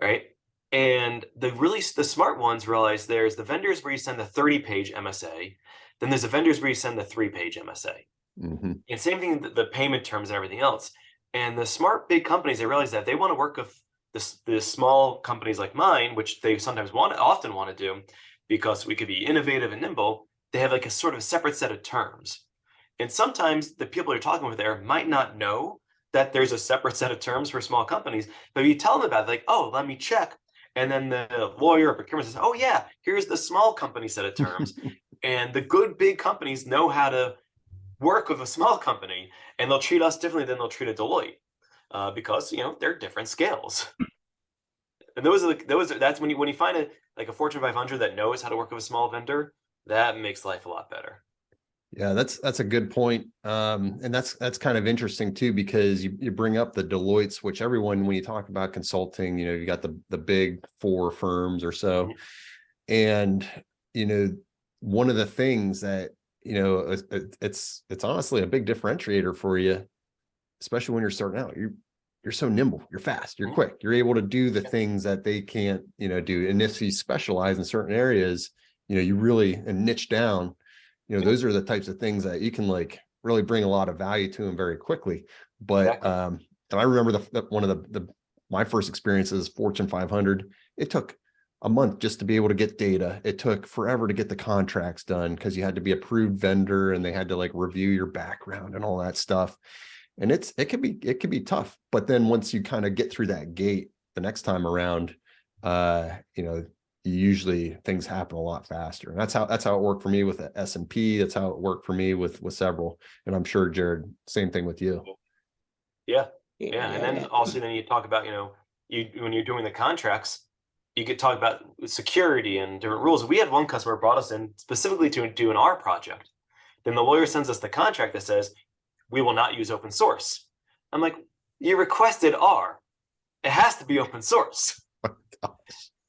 right? And the smart ones realize there's the vendors where you send the 30-page MSA, then there's the vendors where you send the 3-page MSA.
Mm-hmm.
And same thing, the payment terms and everything else. And the smart big companies, they realize that they want to work with the small companies like mine, which they sometimes often want to do, because we could be innovative and nimble. They have like a sort of separate set of terms. And sometimes the people you're talking with there might not know that there's a separate set of terms for small companies, but if you tell them about it, like, oh, let me check. And then the lawyer or procurement says, oh yeah, here's the small company set of terms. And the good big companies know how to work with a small company, and they'll treat us differently than they'll treat a Deloitte, because they're different scales. And that's when you find a Fortune 500 that knows how to work with a small vendor, that makes life a lot better.
Yeah, that's a good point. And that's kind of interesting too, because you bring up the Deloittes, which everyone, when you talk about consulting, you got the big four firms or so. And, one of the things that, it's honestly a big differentiator for you, especially when you're starting out. You're so nimble, you're fast, you're quick, you're able to do the things that they can't, do. And if you specialize in certain areas, you really and niche down, those are the types of things that you can like really bring a lot of value to them very quickly. But and I remember one of my first experiences, Fortune 500, it took a month just to be able to get data. It took forever to get the contracts done because you had to be approved vendor and they had to like review your background and all that stuff. And it could be tough. But then once you kind of get through that gate the next time around, usually things happen a lot faster. And that's how it worked for me with the S&P. That's how it worked for me with several. And I'm sure, Jared, same thing with you.
Yeah. And then also you talk about, when you're doing the contracts, you could talk about security and different rules. We had one customer brought us in specifically to do an R project. Then the lawyer sends us the contract that says, we will not use open source. I'm like, you requested R. It has to be open source.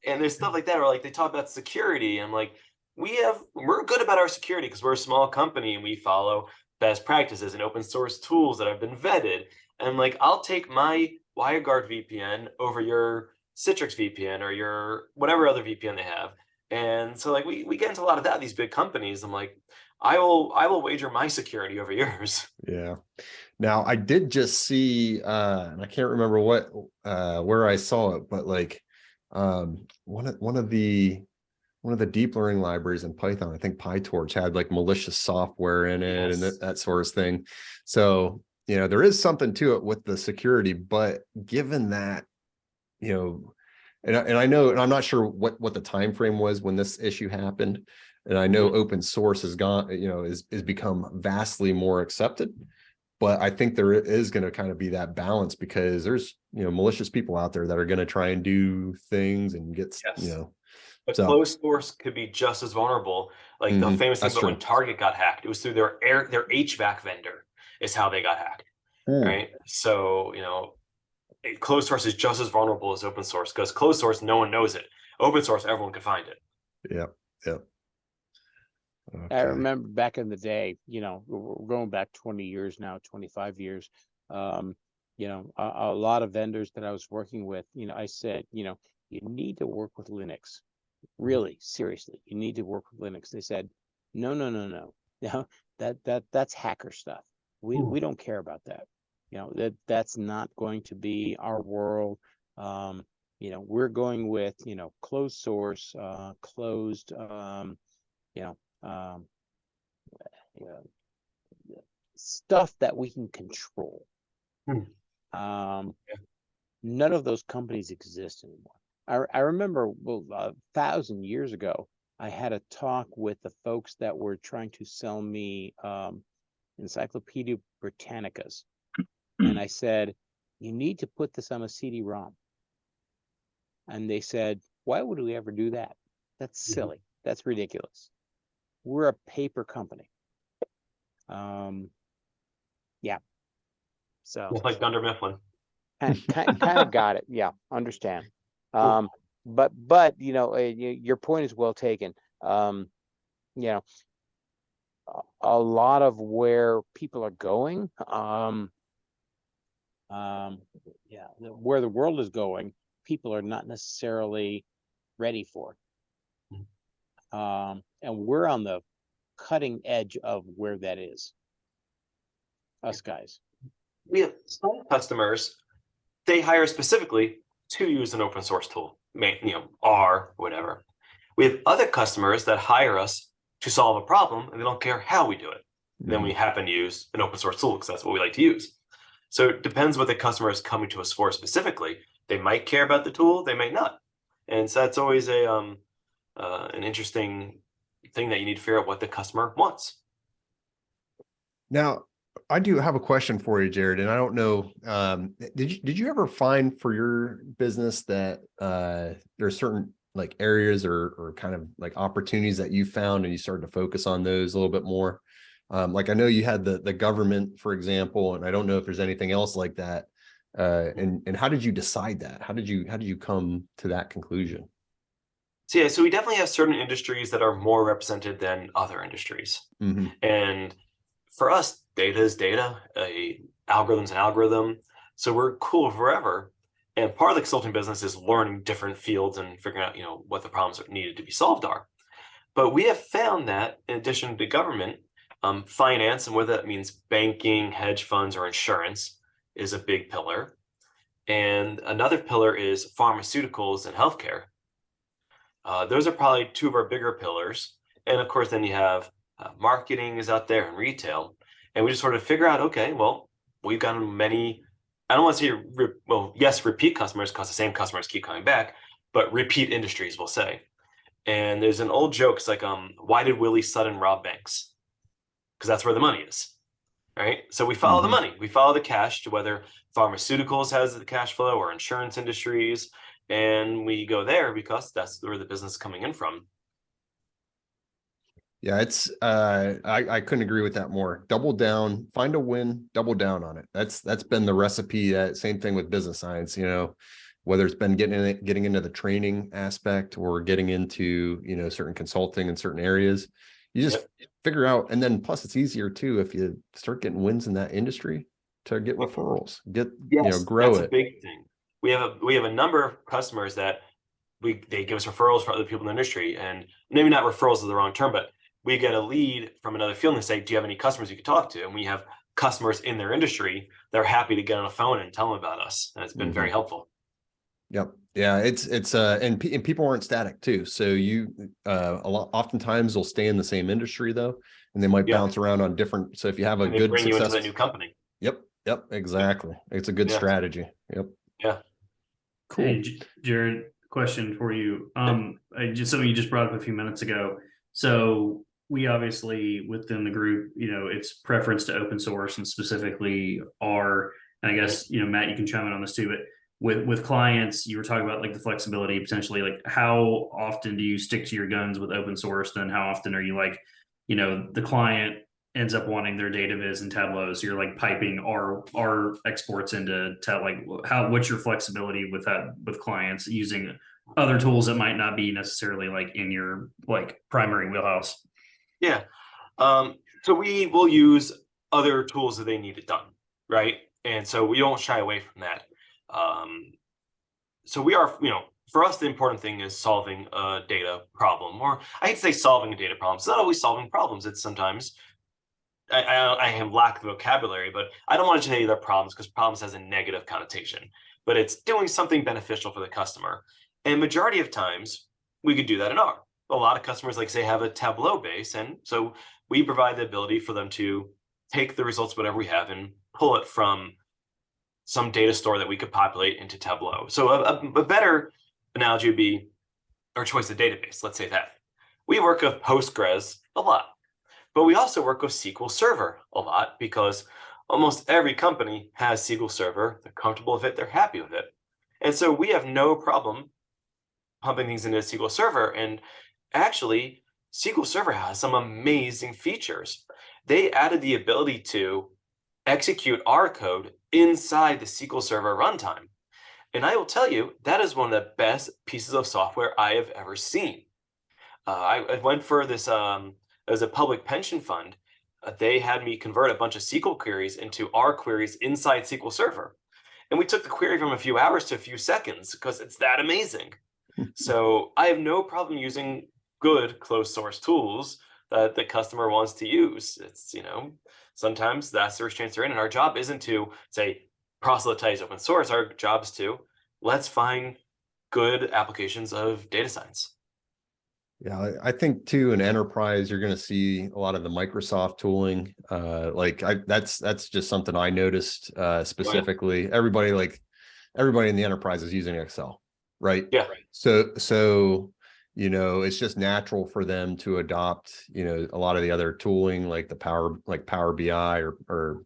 And there's stuff like that, or like they talk about security. I'm like, we're good about our security because we're a small company and we follow best practices and open source tools that have been vetted. And I'm like, I'll take my WireGuard VPN over your Citrix VPN or your whatever other VPN they have. And so like we get into a lot of that, these big companies. I'm like, I will wager my security over yours.
Yeah. Now I did just see, and I can't remember where I saw it, but like one of the deep learning libraries in Python, I think PyTorch, had like malicious software in it. Yes. And that sort of thing. So, there is something to it with the security, but given that, and I know, and I'm not sure what the time frame was when this issue happened. And I know open source has gone, is become vastly more accepted. But I think there is going to kind of be that balance because there's, malicious people out there that are going to try and do things and get,
But closed source could be just as vulnerable. Like the famous thing about when Target got hacked, it was through their HVAC vendor is how they got hacked, right? So, closed source is just as vulnerable as open source, because closed source, no one knows it. Open source, everyone can find it.
Yep. Yep.
I
Okay.
remember back in the day, we're going back 20 years now, 25 years. A lot of vendors that I was working with, I said, you need to work with Linux. Really, seriously, you need to work with Linux. They said, no. That's hacker stuff. We don't care about that. That's not going to be our world. We're going with, closed source, closed, stuff that we can control. None of those companies exist anymore. I remember 1,000 years ago, I had a talk with the folks that were trying to sell me Encyclopedia Britannicas. And I said, you need to put this on a CD-ROM. And they said, why would we ever do that? That's silly. That's ridiculous. We're a paper company. Yeah. So
Just like Dunder Mifflin.
kind of got it. Yeah, understand. But your point is well taken. A lot of where people are going, where the world is going, people are not necessarily ready for. And we're on the cutting edge of where that is. Us guys.
We have some customers, they hire specifically to use an open source tool, R, whatever. We have other customers that hire us to solve a problem, and they don't care how we do it. Then we happen to use an open source tool because that's what we like to use. So it depends what the customer is coming to us for specifically. They might care about the tool, they may not. And so that's always an interesting thing that you need to figure out what the customer wants.
Now, I do have a question for you, Jared, and I don't know, did you ever find for your business that there are certain like areas or kind of like opportunities that you found and you started to focus on those a little bit more? Like I know you had the government, for example, and I don't know if there's anything else like that. And how did you decide that? How did you come to that conclusion?
So yeah, so we definitely have certain industries that are more represented than other industries. And for us, data is data, algorithm's an algorithm. So we're cool forever. And part of the consulting business is learning different fields and figuring out, what the problems that needed to be solved are. But we have found that in addition to government, finance, and whether that means banking, hedge funds, or insurance, is a big pillar. And another pillar is pharmaceuticals and healthcare. Those are probably two of our bigger pillars. And of course, then you have marketing is out there and retail. And we just sort of figure out, okay, well, we've got many, I don't want to say, yes, repeat customers because the same customers keep coming back, but repeat industries, we'll say. And there's an old joke, it's like, why did Willie Sutton rob banks? Because that's where the money is, right? So we follow the money, we follow the cash to whether pharmaceuticals has the cash flow or insurance industries, and we go there because that's where the business is coming in from.
Yeah, it's I couldn't agree with that more. Double down, find a win, double down on it. That's been the recipe. Same thing with business science, whether it's been getting into the training aspect or getting into, certain consulting in certain areas. You just figure out, and then plus it's easier too if you start getting wins in that industry to get referrals, grow
that's
it.
A big thing. We have a number of customers that they give us referrals for other people in the industry, and maybe not referrals is the wrong term, but we get a lead from another field and say, do you have any customers you could talk to? And we have customers in their industry, they're happy to get on the phone and tell them about us. And it's been very helpful.
Yep. Yeah. It's and people aren't static too. So you, oftentimes they'll stay in the same industry though, and they might bounce around on different. So if you have a good
bring you into that new company.
Yep. Exactly. It's a good strategy. Yep.
Yeah.
Cool. Hey, Jared, question for you. Just something you just brought up a few minutes ago. So we obviously within the group, it's preference to open source and specifically R. And I guess, Matt, you can chime in on this too, but with clients, you were talking about like the flexibility potentially, like how often do you stick to your guns with open source? Then how often are you like, the client ends up wanting their data viz and Tableau. So you're like piping our exports into what's your flexibility with that with clients using other tools that might not be necessarily like in your like primary wheelhouse.
Yeah. So we will use other tools that they need it done, right? And so we don't shy away from that. So we are, for us, the important thing is solving a data problem, or I hate to say solving a data problem. It's not always solving problems. It's sometimes I have lack of vocabulary, but I don't want to tell you they're problems because problems has a negative connotation, but it's doing something beneficial for the customer. And majority of times we could do that in R. A lot of customers, like say, have a Tableau base. And so we provide the ability for them to take the results, whatever we have, and pull it from some data store that we could populate into Tableau. So a better analogy would be our choice of database. Let's say that. We work with Postgres a lot, but we also work with SQL Server a lot because almost every company has SQL Server. They're comfortable with it. They're happy with it. And so we have no problem pumping things into SQL Server. And actually, SQL Server has some amazing features. They added the ability to execute our code inside the SQL Server runtime. And I will tell you, that is one of the best pieces of software I have ever seen. I went for this, as a public pension fund. They had me convert a bunch of SQL queries into R queries inside SQL Server. And we took the query from a few hours to a few seconds because it's that amazing. So I have no problem using good closed source tools that the customer wants to use. It's, sometimes that's the restraints they're in. And our job isn't to say proselytize open source. Our job is to let's find good applications of data science.
Yeah, I think too, in enterprise, you're going to see a lot of the Microsoft tooling. That's just something I noticed specifically. Everybody in the enterprise is using Excel, right?
Yeah.
So it's just natural for them to adopt a lot of the other tooling like the Power BI or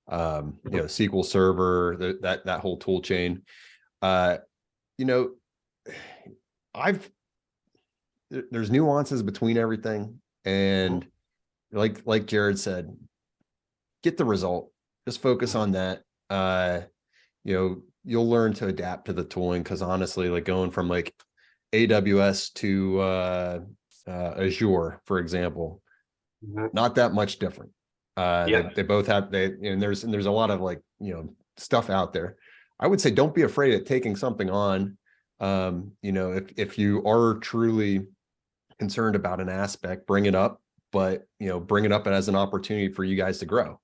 SQL Server, that whole tool chain. There's nuances between everything, and like Jared said, get the result, just focus on that. You'll learn to adapt to the tooling, because honestly, like going from like AWS to Azure, for example, not that much different. They both have and there's a lot of stuff out there. I would say don't be afraid of taking something on. If you are truly concerned about an aspect, bring it up, but bring it up as an opportunity for you guys to grow,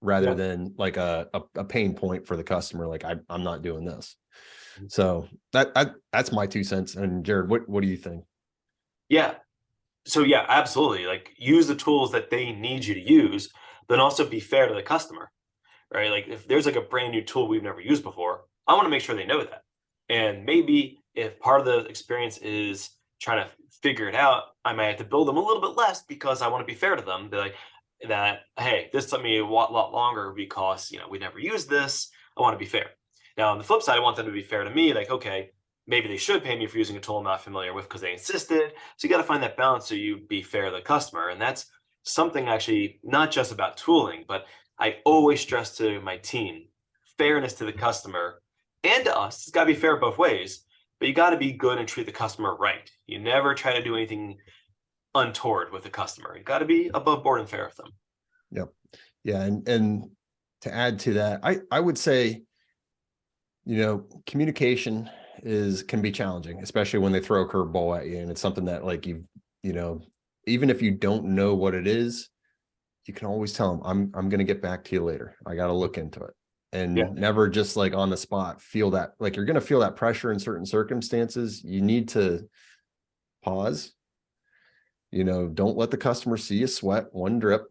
rather than like a pain point for the customer. Like I'm not doing this. So that's my 2 cents. And Jared, what do you think?
Yeah. So yeah, absolutely. Like use the tools that they need you to use, but also be fair to the customer, right? Like if there's like a brand new tool we've never used before, I want to make sure they know that. And maybe if part of the experience is trying to figure it out, I might have to build them a little bit less because I want to be fair to them. Be like that, hey, this took me a lot longer because we never used this. I want to be fair. Now on the flip side, I want them to be fair to me. Like, okay, maybe they should pay me for using a tool I'm not familiar with because they insisted. So you got to find that balance so you be fair to the customer. And that's something actually not just about tooling, but I always stress to my team, fairness to the customer and to us. It's got to be fair both ways, but you got to be good and treat the customer right. You never try to do anything untoward with the customer. You got to be above board and fair with them.
Yep. Yeah. And to add to that, I would say, communication can be challenging, especially when they throw a curveball at you. And it's something that even if you don't know what it is, you can always tell them, I'm going to get back to you later. I got to look into it. And never just like on the spot feel that, like you're going to feel that pressure in certain circumstances. You need to pause, don't let the customer see you sweat one drip,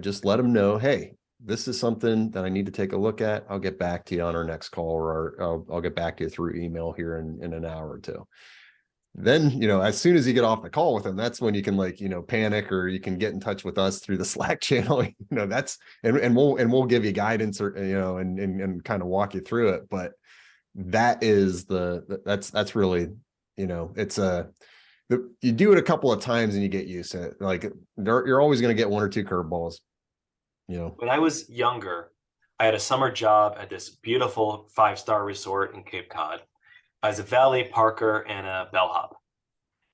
just let them know, hey, this is something that I need to take a look at. I'll get back to you on our next call, or I'll get back to you through email here in an hour or two. Then, as soon as you get off the call with them, that's when you can panic, or you can get in touch with us through the Slack channel. That's, and we'll give you guidance, or, and kind of walk you through it. But that is that's really, it's you do it a couple of times and you get used to it. Like you're always going to get one or two curveballs. you know.
When I was younger, I had a summer job at this beautiful 5-star resort in Cape Cod as a valet parker and a bellhop.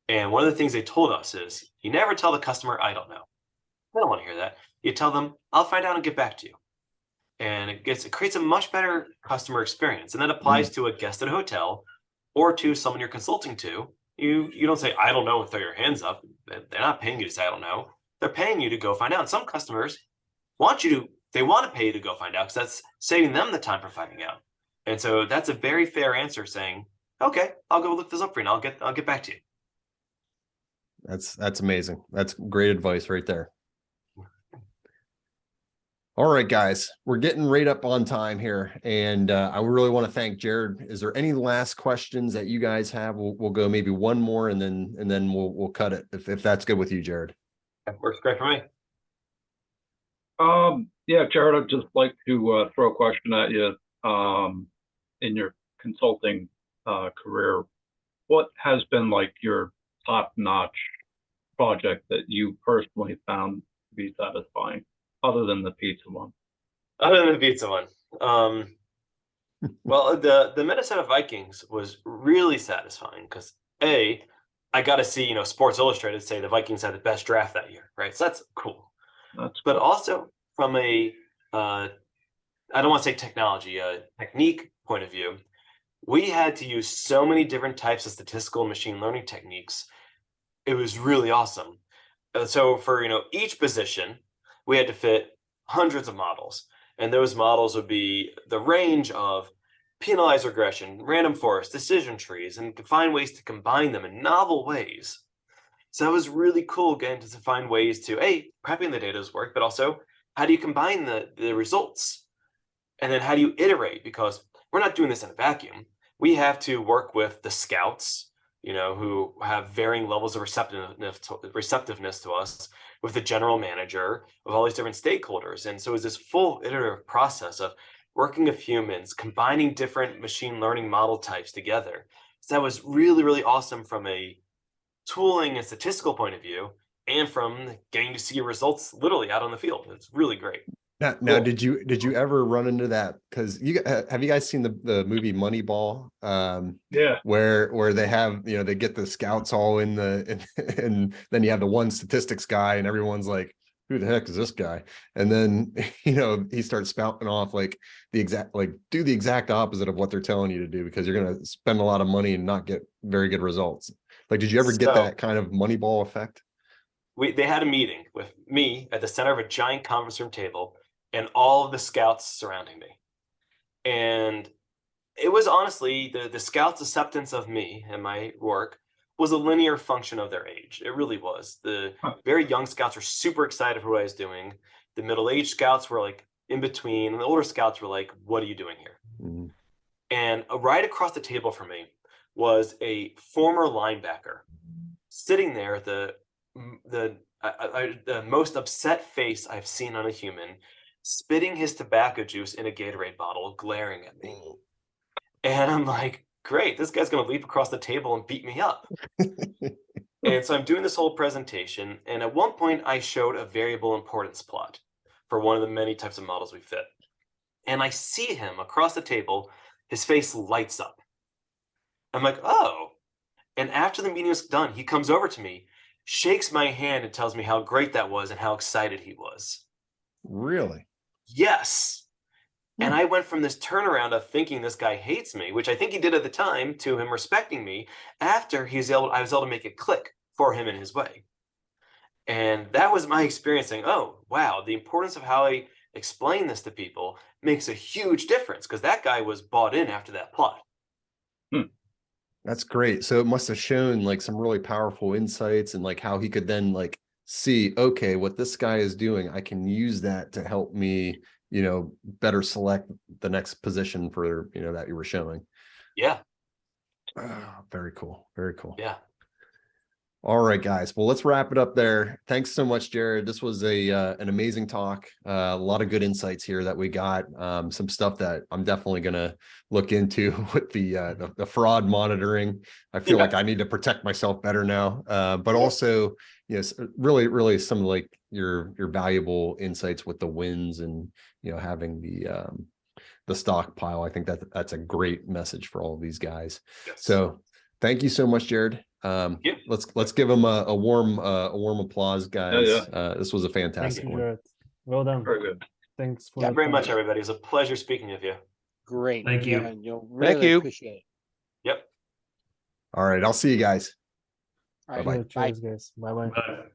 And one of the things they told us is you never tell the customer, I don't know. I don't want to hear that. You tell them, I'll find out and get back to you. And it creates a much better customer experience. And that applies to a guest at a hotel or to someone you're consulting to. You don't say, I don't know, and throw your hands up. They're not paying you to say, I don't know. They're paying you to go find out. And some customers want to pay you to go find out because that's saving them the time for finding out. And so that's a very fair answer saying, okay, I'll go look this up for you and I'll get back to you.
That's amazing. That's great advice right there. All right, guys, we're getting right up on time here, and I really want to thank Jared. Is there any last questions that you guys have? We'll go maybe one more, and then we'll cut it if that's good with you, Jared.
That works great for me.
Yeah, Jared, I'd just like to throw a question at you. In your consulting career, what has been like your top-notch project that you personally found to be satisfying, other than the pizza one?
Other than the pizza one, well, the Minnesota Vikings was really satisfying because I got to see Sports Illustrated say the Vikings had the best draft that year, right? So that's cool. But also from a I don't want to say technology, technique point of view, we had to use so many different types of statistical and machine learning techniques. It was really awesome. So for each position, we had to fit hundreds of models, and those models would be the range of penalized regression, random forest, decision trees, and find ways to combine them in novel ways. So that was really cool getting to find ways to prepping the data's work, but also how do you combine the results? And then how do you iterate? Because we're not doing this in a vacuum. We have to work with the scouts, who have varying levels of receptiveness to us, with the general manager, of all these different stakeholders. And so it's this full iterative process of working with humans, combining different machine learning model types together. So that was really, really awesome from a tooling and statistical point of view, and from getting to see results literally out on the field. It's really great.
Now,
Cool.
did you ever run into that? Because have you guys seen the movie Moneyball?
Yeah.
Where they have they get the scouts all in and then you have the one statistics guy, and everyone's like, who the heck is this guy? And then he starts spouting off do the exact opposite of what they're telling you to do, because you're going to spend a lot of money and not get very good results. Like, did you ever get that kind of Moneyball effect?
They had a meeting with me at the center of a giant conference room table and all of the scouts surrounding me. And it was honestly, the scouts' acceptance of me and my work was a linear function of their age. It really was. The very young scouts were super excited for what I was doing. The middle-aged scouts were like in between, and the older scouts were like, what are you doing here? Mm-hmm. And right across the table from me was a former linebacker sitting there, the most upset face I've seen on a human, spitting his tobacco juice in a Gatorade bottle, glaring at me. And I'm like, great, this guy's going to leap across the table and beat me up. And so I'm doing this whole presentation, and at one point I showed a variable importance plot for one of the many types of models we fit. And I see him across the table, his face lights up. I'm like, oh. And after the meeting was done, he comes over to me, shakes my hand, and tells me how great that was and how excited he was.
Really?
Yes. And I went from this turnaround of thinking this guy hates me, which I think he did at the time, to him respecting me after I was able to make it click for him in his way. And that was my experience saying, oh, wow, the importance of how I explain this to people makes a huge difference, because that guy was bought in after that plot.
That's great. So it must have shown like some really powerful insights, and like how he could then like see, okay, what this guy is doing, I can use that to help me, better select the next position for, that you were showing.
Yeah.
Oh, very cool. Very cool.
Yeah.
All right, guys. Well, let's wrap it up there. Thanks so much, Jared. This was an amazing talk. A lot of good insights here that we got. Some stuff that I'm definitely gonna look into with the fraud monitoring. I feel like I need to protect myself better now. But also, yes, really some like your valuable insights with the wins and having the stockpile. I think that's a great message for all of these guys.
Yes.
So thank you so much, Jared. Let's give him a warm applause, guys. This was a fantastic
Thank you,
one.
Jared. Well done.
Very good.
Thanks for
Yeah,
the
very
time.
much, everybody. It was a pleasure speaking with you.
Great.
Thank you.
And really
you.
appreciate it.
Yep.
All right, I'll see you guys.
All right.
Bye-bye.
Cheers, guys. Bye bye.
Bye.